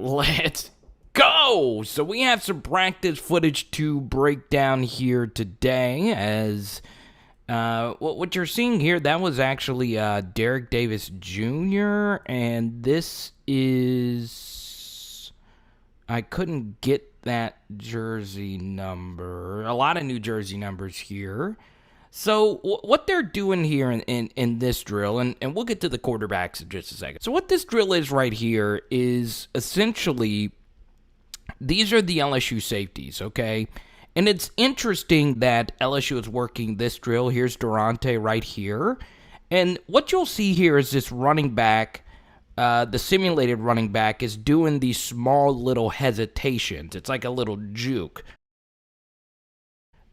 Let's go! So we have some practice footage to break down here today. As what you're seeing here, that was actually Derek Davis Jr. And this is, I couldn't get that jersey number. A lot of New Jersey numbers here. So what they're doing here in this drill, and we'll get to the quarterbacks in just a second. So what this drill is right here is essentially, these are the LSU safeties, okay? And it's interesting that LSU is working this drill. Here's Daronte right here. And what you'll see here is this running back, the simulated running back, is doing these small little hesitations. It's like a little juke.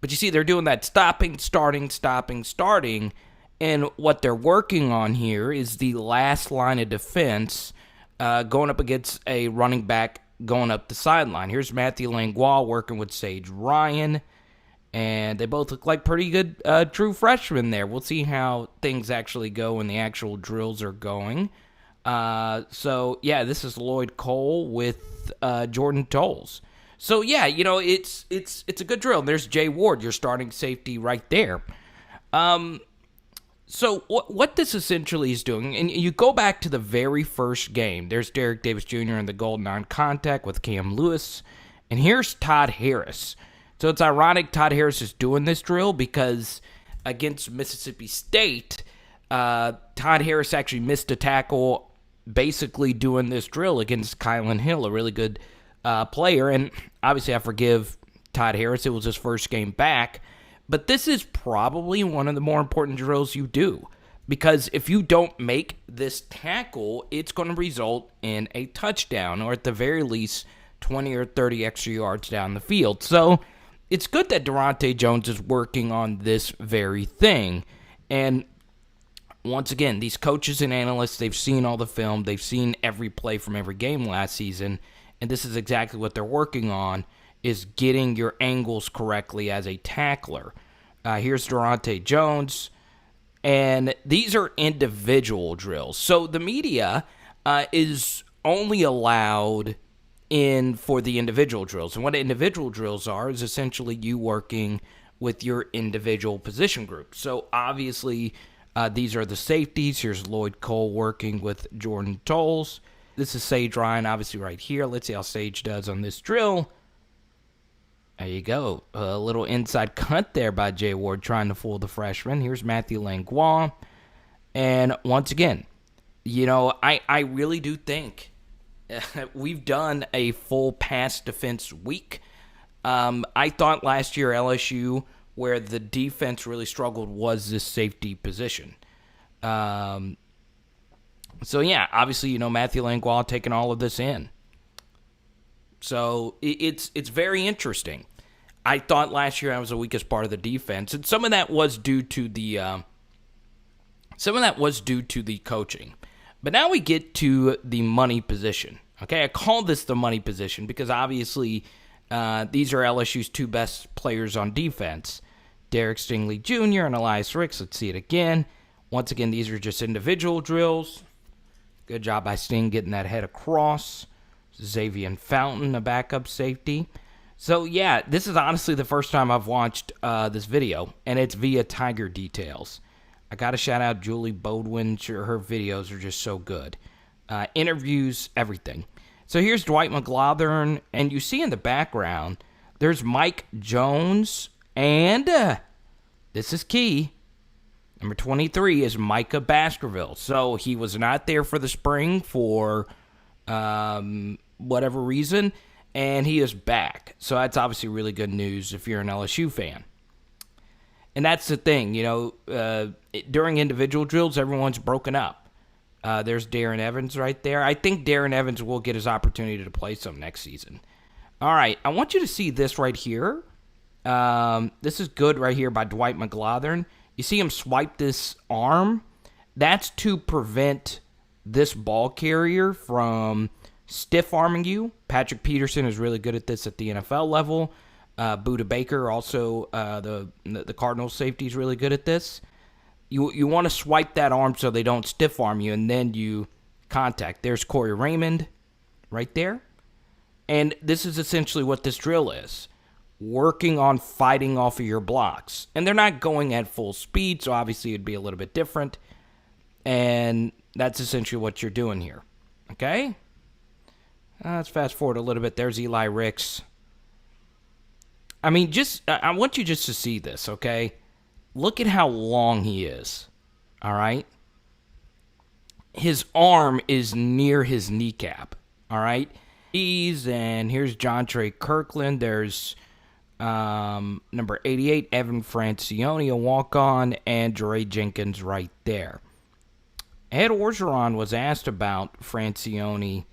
But you see, they're doing that stopping, starting, stopping, starting. And what they're working on here is the last line of defense going up against a running back going up the sideline. Here's Matthew Langlois working with Sage Ryan. And they both look like pretty good true freshmen there. We'll see how things actually go when the actual drills are going. So, yeah, this is Lloyd Cole with Jordan Tolles. So, yeah, you know, it's a good drill. There's Jay Ward, your starting safety right there. So what this essentially is doing, and you go back to the very first game. There's Derek Davis Jr. in the goal non-contact with Cam Lewis. And here's Todd Harris. So it's ironic Todd Harris is doing this drill because against Mississippi State, Todd Harris actually missed a tackle basically doing this drill against Kylan Hill, a really good player. And obviously I forgive Todd Harris. It was his first game back. But this is probably one of the more important drills you do, because if you don't make this tackle, it's going to result in a touchdown, or at the very least 20 or 30 extra yards down the field. So it's good that Daronte Jones is working on this very thing. And once again, these coaches and analysts, they've seen all the film. They've seen every play from every game last season. And this is exactly what they're working on, is getting your angles correctly as a tackler. Here's Daronte Jones. And these are individual drills. So the media is only allowed in for the individual drills. And what individual drills are is essentially you working with your individual position group. So obviously these are the safeties. Here's Lloyd Cole working with Jordan Tolles. This is Sage Ryan, obviously, right here. Let's see how Sage does on this drill. There you go. A little inside cut there by Jay Ward trying to fool the freshman. Here's Matthew Langlois. And once again, you know, I really do think we've done a full pass defense week. I thought last year LSU, where the defense really struggled, was this safety position. So, yeah, obviously, you know, Matthew Langlois taking all of this in. So it's very interesting. I thought last year I was the weakest part of the defense, and some of that was due to the coaching. But now we get to the money position. Okay, I call this the money position because obviously these are LSU's two best players on defense, Derek Stingley Jr. and Elias Ricks. Let's see it again. Once again, these are just individual drills. Good job by Sting getting that head across. Xavier Fountain, a backup safety. So, yeah, this is honestly the first time I've watched this video, and it's via Tiger Details. I got to shout out Julie Bodwin. Her videos are just so good. Interviews, everything. So here's Dwight McGlothern, and you see in the background, there's Mike Jones, and this is key. Number 23 is Micah Baskerville. So he was not there for the spring for whatever reason, and he is back. So that's obviously really good news if you're an LSU fan. And that's the thing, you know, during individual drills, everyone's broken up. There's Darren Evans right there. I think Darren Evans will get his opportunity to play some next season. All right, I want you to see this right here. This is good right here by Dwight McGlothern. You see him swipe this arm? That's to prevent this ball carrier from stiff-arming you. Patrick Peterson is really good at this at the NFL level. Buda Baker, also the Cardinals safety, is really good at this. You want to swipe that arm so they don't stiff-arm you, and then you contact. There's Corey Raymond right there. And this is essentially what this drill is. Working on fighting off of your blocks. And they're not going at full speed, so obviously it'd be a little bit different. And that's essentially what you're doing here. Okay? Let's fast forward a little bit. There's Eli Ricks. I mean, I want you just to see this, okay? Look at how long he is. All right? His arm is near his kneecap. All right? And here's John Trey Kirkland. There's number 88, Evan Francione, a walk-on, and Dre Jenkins right there. Ed Orgeron was asked about Francione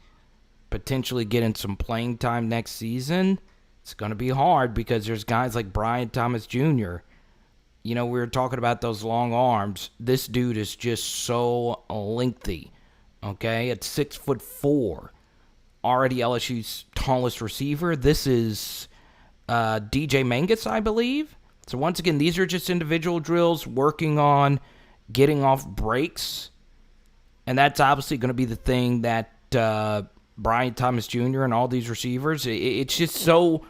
potentially getting some playing time next season. It's going to be hard because there's guys like Brian Thomas Jr. You know, we were talking about those long arms. This dude is just so lengthy, okay? At 6'4", already LSU's tallest receiver. This is DJ Mangus, I believe. So once again, these are just individual drills working on getting off breaks. And that's obviously going to be the thing that Brian Thomas Jr. and all these receivers, it's just so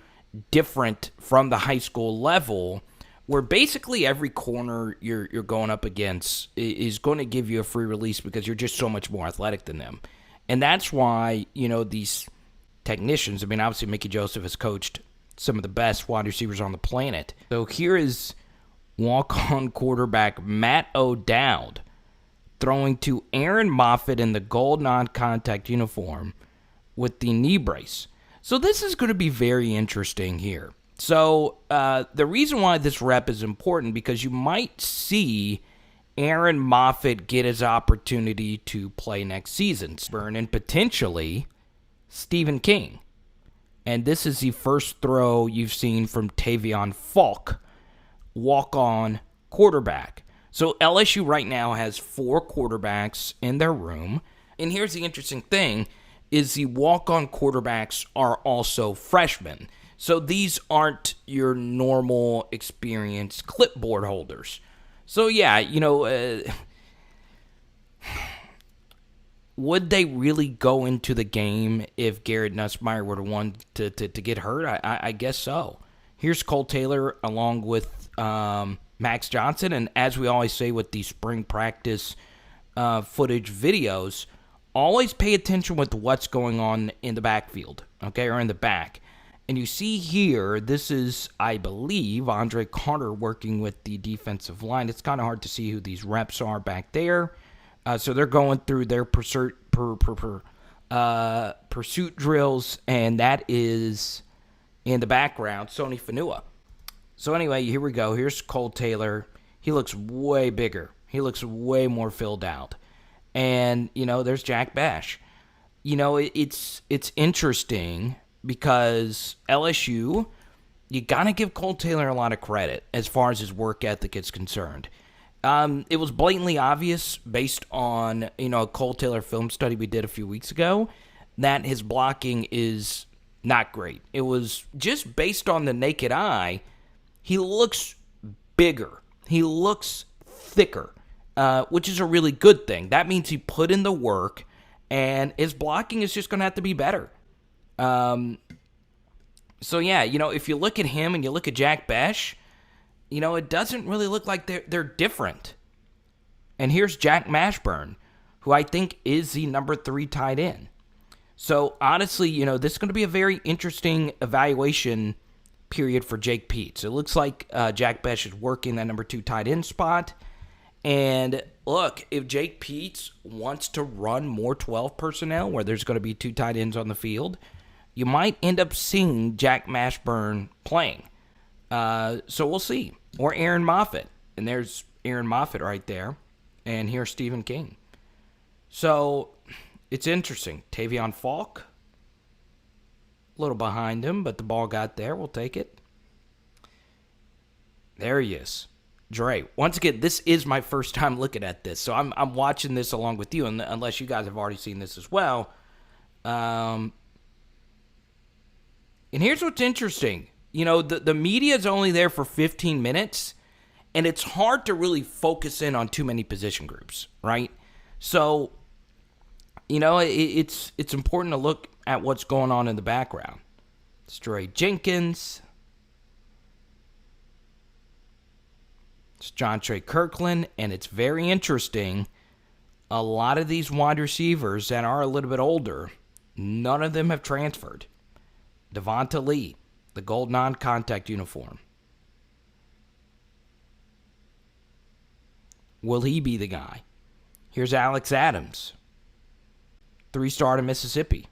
different from the high school level where basically every corner you're going up against is going to give you a free release because you're just so much more athletic than them. And that's why, you know, these technicians, I mean, obviously Mickey Joseph has coached some of the best wide receivers on the planet. So here is walk-on quarterback Matt O'Dowd throwing to Aaron Moffitt in the gold non-contact uniform with the knee brace. So this is going to be very interesting here. So the reason why this rep is important because you might see Aaron Moffitt get his opportunity to play next season. And potentially Stephen King. And this is the first throw you've seen from Tavion Falk, walk-on quarterback. So LSU right now has 4 quarterbacks in their room. And here's the interesting thing, is the walk-on quarterbacks are also freshmen. So these aren't your normal experienced clipboard holders. So yeah, you know, would they really go into the game if Garrett Nussmeier were the one to get hurt? I guess so. Here's Cole Taylor along with Max Johnson. And as we always say with these spring practice footage videos, always pay attention with what's going on in the backfield, okay, or in the back. And you see here, this is, I believe, Andre Carter working with the defensive line. It's kind of hard to see who these reps are back there. So they're going through their pursuit drills, and that is in the background, Sony Fanua. So anyway, here we go. Here's Cole Taylor. He looks way bigger. He looks way more filled out. And, you know, there's Jack Bech. You know, it's interesting because LSU, you got to give Cole Taylor a lot of credit as far as his work ethic is concerned. It was blatantly obvious based on, you know, a Cole Taylor film study we did a few weeks ago that his blocking is not great. It was just based on the naked eye, he looks bigger. He looks thicker, which is a really good thing. That means he put in the work, and his blocking is just going to have to be better. So, yeah, you know, if you look at him and you look at Jack Bech, you know, it doesn't really look like they're different. And here's Jack Mashburn, who I think is the number 3 tight end. So, honestly, you know, this is going to be a very interesting evaluation period for Jake Peetz. It looks like Jack Bech is working that number 2 tight end spot. And look, if Jake Peetz wants to run more 12 personnel where there's going to be 2 tight ends on the field, you might end up seeing Jack Mashburn playing. So we'll see. Or Aaron Moffitt. And there's Aaron Moffitt right there. And here's Stephen King. So it's interesting. Tavion Falk, a little behind him, but the ball got there. We'll take it. There he is. Dre. Once again, this is my first time looking at this. So I'm watching this along with you, unless you guys have already seen this as well. And here's what's interesting. You know, the media is only there for 15 minutes, and it's hard to really focus in on too many position groups, right? So It's important to look at what's going on in the background. It's Dre Jenkins. It's John Trey Kirkland, and it's very interesting. A lot of these wide receivers that are a little bit older, none of them have transferred. Devonta Lee, the gold non-contact uniform. Will he be the guy? Here's Alex Adams, 3-star to Mississippi.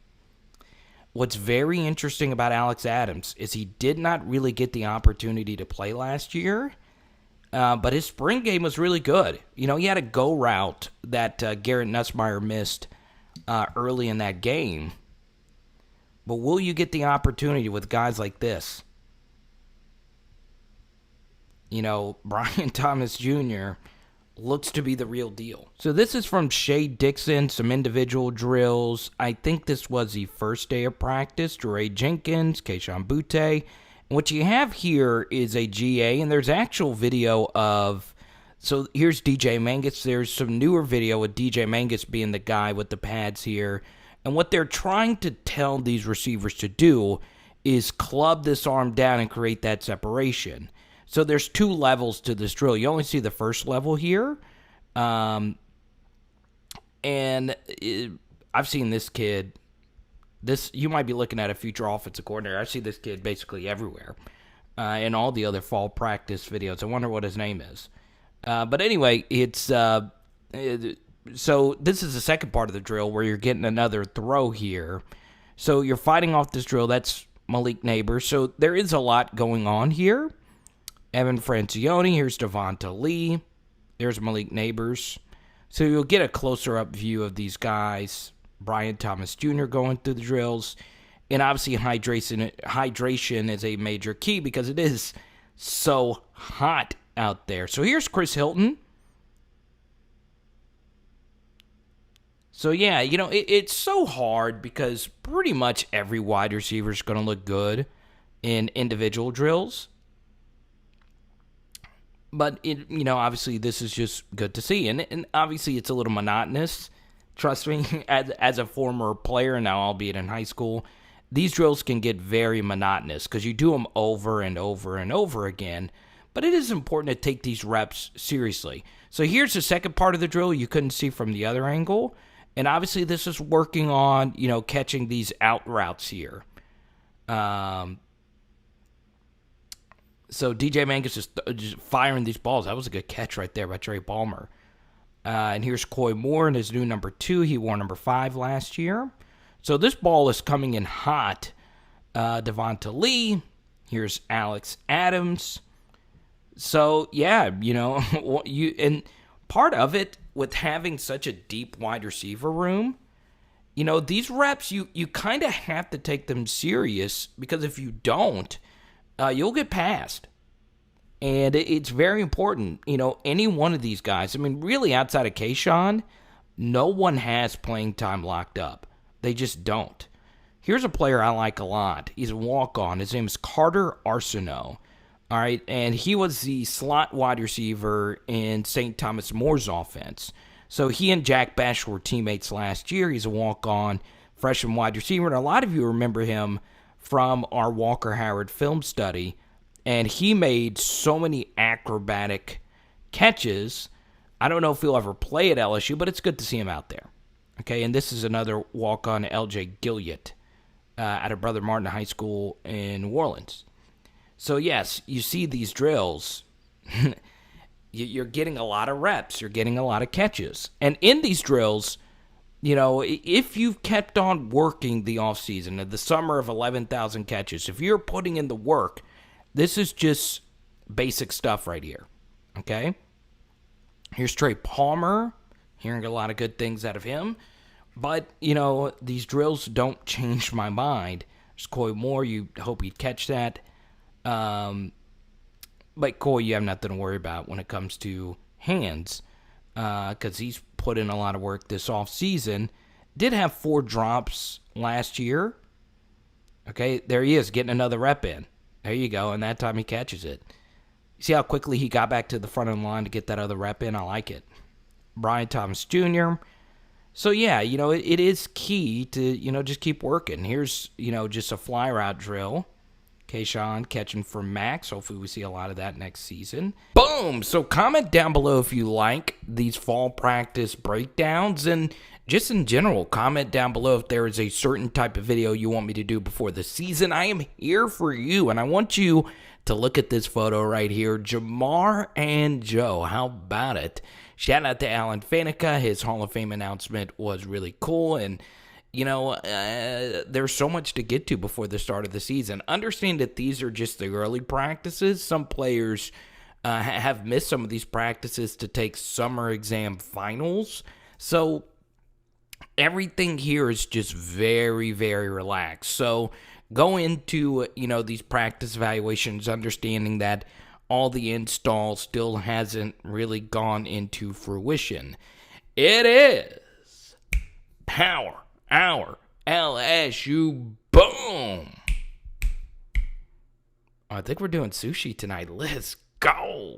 What's very interesting about Alex Adams is he did not really get the opportunity to play last year, but his spring game was really good. He had a go route that Garrett Nussmeier missed early in that game. But will you get the opportunity with guys like this? Brian Thomas Jr. looks to be the real deal. So this is from Shea Dixon, some individual drills. I think this was the first day of practice. Dre Jenkins, Keyshawn Butte. And what you have here is a GA, and there's actual video of... So here's DJ Mangus. There's some newer video with DJ Mangus being the guy with the pads here. And what they're trying to tell these receivers to do is club this arm down and create that separation. So there's 2 levels to this drill. You only see the first level here. I've seen this kid. You might be looking at a future offensive coordinator. I see this kid basically everywhere in all the other fall practice videos. I wonder what his name is. But anyway, so this is the second part of the drill where you're getting another throw here. So you're fighting off this drill. That's Malik Neighbors. So there is a lot going on here. Evan Francione. Here's Devonta Lee. There's Malik Neighbors. So you'll get a closer up view of these guys. Brian Thomas Jr. going through the drills. And obviously hydration is a major key because it is so hot out there. So here's Chris Hilton. So yeah, it's so hard because pretty much every wide receiver is going to look good in individual drills. But, obviously this is just good to see. And obviously it's a little monotonous. Trust me, as a former player, now albeit in high school, these drills can get very monotonous because you do them over and over and over again. But it is important to take these reps seriously. So here's the second part of the drill you couldn't see from the other angle. And obviously this is working on, catching these out routes here. So DJ Mangus is just firing these balls. That was a good catch right there by Trey Palmer. And here's Coy Moore in his new number 2. He wore number 5 last year. So this ball is coming in hot. Devonta Lee. Here's Alex Adams. So, yeah, and part of it with having such a deep wide receiver room, these reps, you kind of have to take them serious because if you don't, you'll get passed. And it's very important, any one of these guys. I mean, really outside of Keyshawn, no one has playing time locked up. They just don't. Here's a player I like a lot. He's a walk-on. His name is Carter Arsenault. All right, and he was the slot wide receiver in St. Thomas More's offense. So he and Jack Bech were teammates last year. He's a walk-on freshman wide receiver, and a lot of you remember him from our Walker Howard film study, and he made so many acrobatic catches. I don't know if he'll ever play at LSU, but it's good to see him out there. Okay, and this is another walk-on, LJ Gilliott, out of Brother Martin High School in New Orleans. So, yes, you see these drills, you're getting a lot of reps, you're getting a lot of catches. And in these drills, if you've kept on working the offseason, the summer of 11,000 catches, if you're putting in the work, this is just basic stuff right here, okay? Here's Trey Palmer, hearing a lot of good things out of him. But, these drills don't change my mind. There's Coy Moore, you hope he'd catch that. But Coy, you have nothing to worry about when it comes to hands, because he's put in a lot of work this offseason. Did have 4 drops last year. Okay, there he is, getting another rep in. There you go, and that time he catches it. You see how quickly he got back to the front of the line to get that other rep in? I like it. Brian Thomas Jr., So, yeah, it is key to, just keep working. Here's, just a fly route drill. Kayshawn catching for Max. Hopefully we see a lot of that next season. Boom! So comment down below if you like these fall practice breakdowns, and just in general, comment down below if there is a certain type of video you want me to do before the season. I am here for you, and I want you to look at this photo right here. Jamar and Joe. How about it? Shout out to Alan Faneca. His Hall of Fame announcement was really cool, and there's so much to get to before the start of the season. Understand that these are just the early practices. Some players have missed some of these practices to take summer exam finals. So everything here is just very, very relaxed. So go into, these practice evaluations understanding that all the install still hasn't really gone into fruition. It is Hour LSU. Boom. I think we're doing sushi tonight. Let's go.